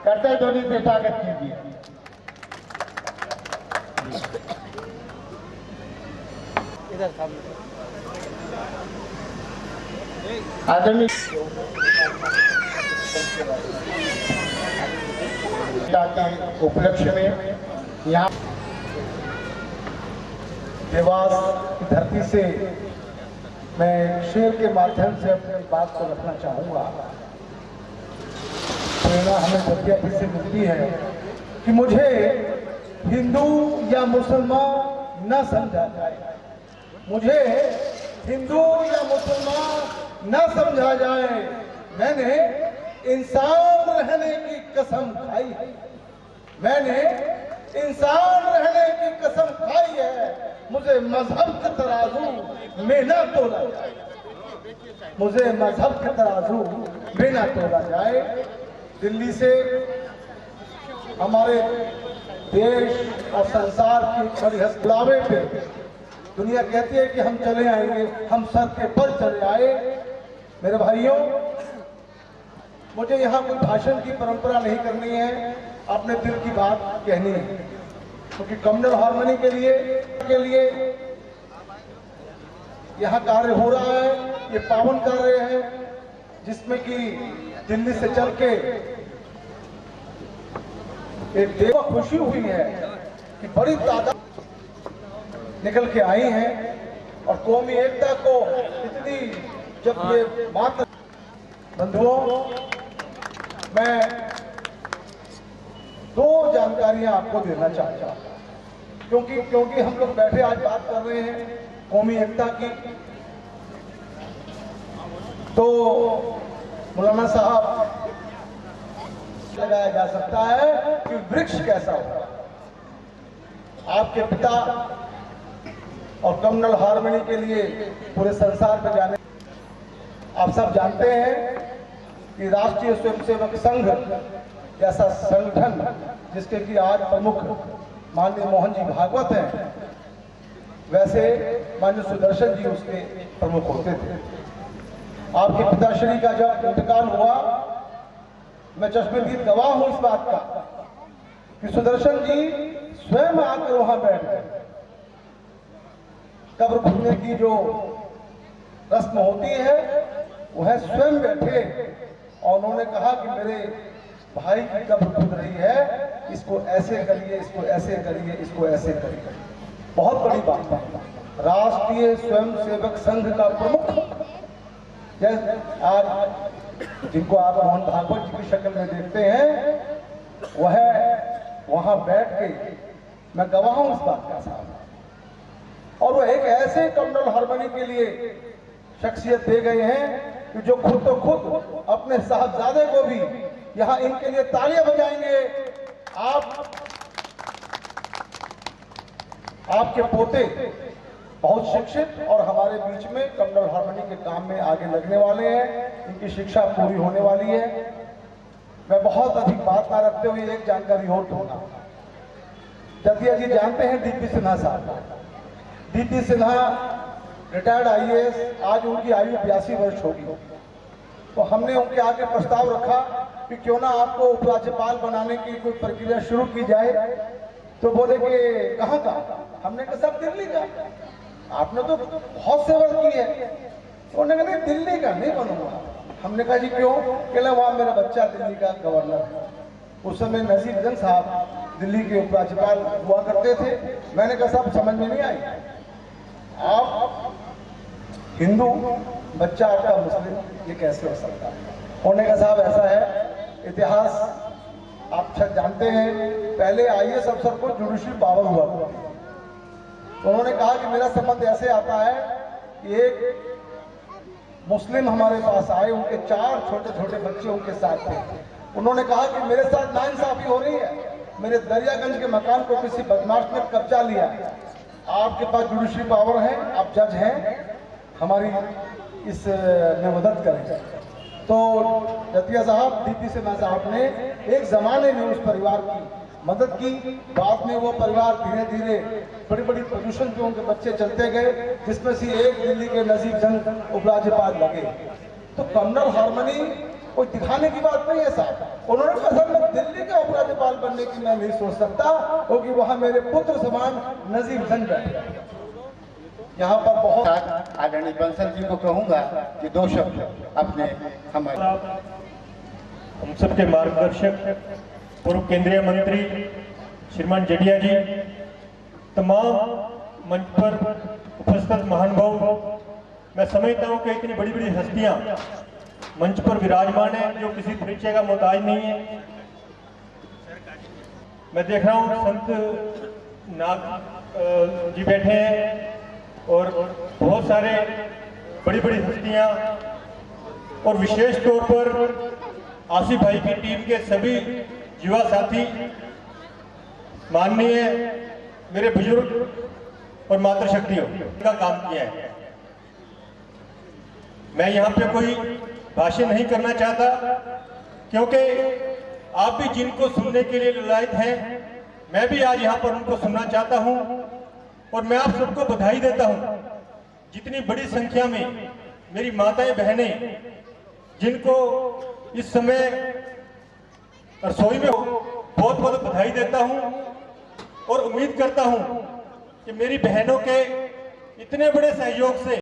करते ध्वनि से स्वागत कीजिए। आदरणीय के उपलक्ष्य में यहाँ देवास की धरती से मैं शेर के माध्यम से अपनी बात को रखना चाहूँगा। प्रेरणा हमें जब से मिलती है कि मुझे हिंदू या मुसलमान न समझा जाए, मुझे हिंदू या मुसलमान न समझा जाए। मैंने इंसान रहने की कसम खाई है, मैंने इंसान रहने की कसम खाई है। मुझे मजहब के तराजू में न तोला जाए, मुझे मजहब के तराजू में न तोला जाए। दिल्ली से हमारे देश और संसार की खड़ी हस्तलावे पे दुनिया कहती है कि हम चले आएंगे, हम सर के बल चले आए। मेरे भाइयों, मुझे यहाँ कोई भाषण की परंपरा नहीं करनी है, अपने दिल की बात कहनी है, क्योंकि कम्युनल हार्मनी के लिए यहाँ कार्य हो रहा है। ये पावन कार्य है जिसमें कि दिल्ली से चल के एक देवा खुशी हुई है कि बड़ी तादाद निकल के आई हैं और कौमी एकता को इतनी जब ये बात। बंधुओं, मैं दो जानकारियां आपको देना चाहता हूं, क्योंकि हम लोग बैठे आज बात कर रहे हैं कौमी एकता की। तो मौलाना साहब लगाया जा सकता है कि वृक्ष कैसा होगा। आपके पिता और कम्युनल हार्मनी के लिए पूरे संसार में जाने, आप सब जानते हैं कि राष्ट्रीय स्वयंसेवक संघ जैसा संगठन जिसके कि आज प्रमुख माननीय मोहन जी भागवत हैं, वैसे माननीय सुदर्शन जी उसके प्रमुख होते थे। आपके पिताश्री का जब इंतकाल हुआ, मैं चश्मदीद गवाह हूं इस बात का कि सुदर्शन जी स्वयं आकर वहां बैठ गए। कब्र खुदने की जो रस्म होती है वह स्वयं बैठे और उन्होंने कहा कि मेरे भाई की कब्र खुद रही है, इसको ऐसे करिए, इसको ऐसे करिए, इसको ऐसे करिए। बहुत बड़ी बात है। राष्ट्रीय स्वयंसेवक संघ का प्रमुख आज जिनको आप मोहन भागवत जी की शक्ल में देखते हैं, वह वहां बैठ के, मैं गवाह हूं इस बात का साहब। और वह एक ऐसे कम्युनल हार्मनी के लिए शख्सियत दे गए हैं कि जो खुद तो खुद अपने साहबजादे को भी यहाँ इनके लिए तालियां बजाएंगे। आपके पोते बहुत शिक्षित और हमारे बीच में कम्युनल हार्मनी के काम में आगे लगने वाले हैं, इनकी शिक्षा पूरी होने वाली है। मैं बहुत अधिक बात ना रखते हुए एक जानकारी और दूंगा। दतिया जी जानते हैं डीपी सिन्हा साहब। डीपी सिन्हा रिटायर्ड आईएएस, आज उनकी आयु 82 वर्ष होगी। तो हमने उनके आगे प्रस्ताव रखा कि क्यों ना आपको उपराज्यपाल बनाने की कोई प्रक्रिया शुरू की जाए। तो बोले कि कहाँ का? हमने कहा सब दिल्ली का, आपने तो बहुत सेवा की है। तो उन्होंने कहा नहीं, दिल्ली का नहीं बनूंगा। हमने कहा जी क्यों? कहला वहां मेरा बच्चा दिल्ली का गवर्नर है। उस समय नजीबगंज साहब दिल्ली के उपराज्यपाल हुआ करते थे। मैंने कहा साहब समझ में नहीं आई, आप हिंदू, बच्चा आपका मुस्लिम, ये कैसे हो सकता है? उन्होंने कहा साहब ऐसा है, इतिहास आप शायद जानते हैं, पहले आईएएस अफसर को जुडिशियल पावर हुआ। तो उन्होंने कहा कि मेरा संबंध ऐसे आता है कि एक मुस्लिम हमारे पास आए, उनके 4 छोटे छोटे बच्चे उनके साथ थे। उन्होंने कहा कि मेरे साथ नाइंसाफी हो रही है, मेरे दरियागंज के मकान को किसी बदमाश ने कब्जा लिया। आपके पास जुडिशियल पावर है, आप जज हैं, हमारी इस में मदद करें। तो दतिया साहब, डीपी सिन्हा साहब ने एक जमाने में उस परिवार की मदद की। बाद में वो परिवार धीरे धीरे बड़ी बड़ी पोजीशन पे उनके बच्चे चलते गए, जिसमें से एक दिल्ली के नजीबगंज उपराज्यपाल लगे। तो कम्युनल हार्मनी कोई दिखाने की बात नहीं है साहब। उन्होंने कहा सर मैं दिल्ली राज्यपाल बनने की मैं नहीं सोच सकता, क्योंकि वहां मेरे पुत्र समान नजीर जंग बैठे। यहाँ पर बहुत आदरणीय बंसल जी को कहूंगा कि 2 शब्द अपने हमारे हम सबके मार्गदर्शक पूर्व केंद्रीय मंत्री श्रीमान जडिया जी, तमाम मंच पर उपस्थित महानुभाव, मैं समझता हूं कि इतनी बड़ी बड़ी हस्तियां मंच पर विराजमान है जो किसी परिचय का मोहताज नहीं है। मैं देख रहा हूं संत नाग जी बैठे हैं और बहुत सारे बड़ी बड़ी हस्तियां, और विशेष तौर पर आसिफ भाई की टीम के सभी युवा साथी, माननीय मेरे बुजुर्ग और मातृशक्तियों का काम किया है। मैं यहाँ पे कोई भाषण नहीं करना चाहता, क्योंकि आप भी जिनको सुनने के लिए ललायत हैं, मैं भी आज यहाँ पर उनको सुनना चाहता हूँ। और मैं आप सबको बधाई देता हूँ, जितनी बड़ी संख्या में मेरी माताएं बहनें जिनको इस समय रसोई में बहुत बहुत बधाई देता हूँ, और उम्मीद करता हूँ कि मेरी बहनों के इतने बड़े सहयोग से